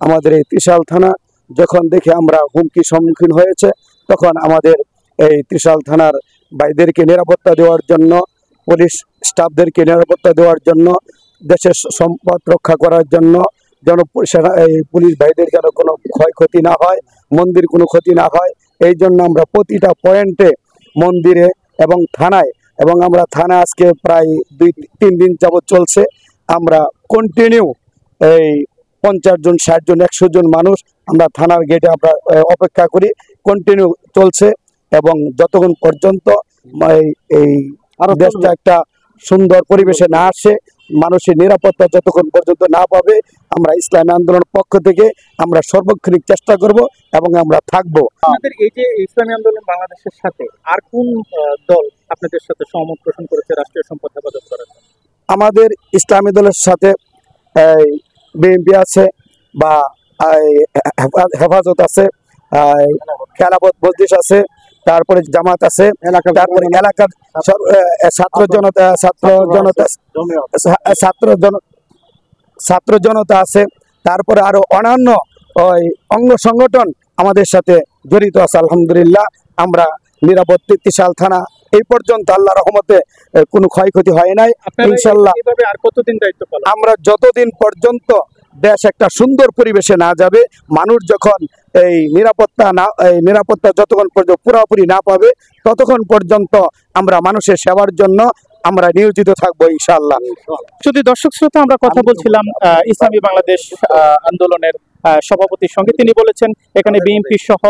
আমাদের এই ত্রিশাল থানা যখন দেখে আমরা হুমকি সম্মুখীন হয়েছে, তখন আমাদের এই ত্রিশাল থানার ভাইদেরকে নিরাপত্তা দেওয়ার জন্য, পুলিশ স্টাফদেরকে নিরাপত্তা দেওয়ার জন্য, দেশের সম্পদ রক্ষা করার জন্য, যেন এই পুলিশ ভাইদের যেন কোনো ক্ষয়ক্ষতি না হয়, মন্দির কোনো ক্ষতি না হয়, এই জন্য আমরা প্রতিটা পয়েন্টে মন্দিরে এবং থানায়, এবং আমরা থানা আজকে প্রায় 2-3 দিন যাবৎ চলছে, আমরা কন্টিনিউ এই 50 জন, 60 জন, 100 জন মানুষ আমরা থানার গেটে আমরা অপেক্ষা করি, কন্টিনিউ চলছে। এবং যতক্ষণ পর্যন্ত এই দেশটা একটা সুন্দর পরিবেশে না আসে, মানুষের নিরাপত্তা যতক্ষণ পর্যন্ত না পাবে, আমরা ইসলামী আন্দোলনের পক্ষ থেকে আমরা সর্বক্ষণিক চেষ্টা করব এবং আমরা থাকবো। আপনাদের এই যে ইসলামী আন্দোলন বাংলাদেশের সাথে আর কোন দল আপনাদের সাথে সহমত পোষণ করেছে রাষ্ট্রীয় সম্পদ হেফাজত করার জন্য? আমাদের ইসলামী দলের সাথে বিএনপি আছে, বা হেফাজত আছে, খেলাফত মজলিস আছে, তারপরে জামাত আছে, তারপরে এলাকার ছাত্র জনতা আছে, তারপরে আরো অন্যান্য ওই অঙ্গ সংগঠন আমাদের সাথে জড়িত আছে। আলহামদুলিল্লাহ আমরা নিরাপদ। ত্রিশাল থানা এই পর্যন্ত আল্লাহর রহমতে কোনো ক্ষয়ক্ষতি হয় নাই। ইনশাআল্লাহ আর কতদিন দায়িত্ব পালন? আমরা যতদিন পর্যন্ত দেশ একটা সুন্দর পরিবেশে না যাবে, মানুষ যখন এই নিরাপত্তা যতক্ষণ পর্যন্ত পুরোপুরি না পাবে, ততক্ষণ পর্যন্ত আমরা মানুষের সেবার জন্য আমরা নিয়োজিত থাকবো ইনশাআল্লাহ। যদি দর্শক শ্রোতা, আমরা কথা বলছিলাম ইসলামী বাংলাদেশ আন্দোলনের সভাপতির সঙ্গে। তিনি বলেছেন এখানে বিএনপি সহ,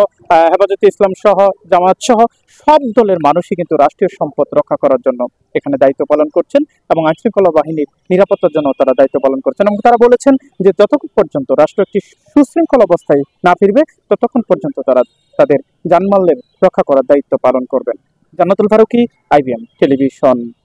হেফাজতে ইসলাম সহ, জামাত সহ সব দলের মানুষই কিন্তু রাষ্ট্রীয় সম্পদ রক্ষা করার জন্য এখানে দায়িত্ব পালন করছেন এবং আইনশৃঙ্খলা বাহিনীর নিরাপত্তার জন্য তারা দায়িত্ব পালন করছেন। এবং তারা বলেছেন যে যতক্ষণ পর্যন্ত রাষ্ট্র একটি সুশৃঙ্খল অবস্থায় না ফিরবে, ততক্ষণ পর্যন্ত তারা তাদের জানমালের রক্ষা করার দায়িত্ব পালন করবেন। জান্নাতুল ফারুকী, IBM টেলিভিশন।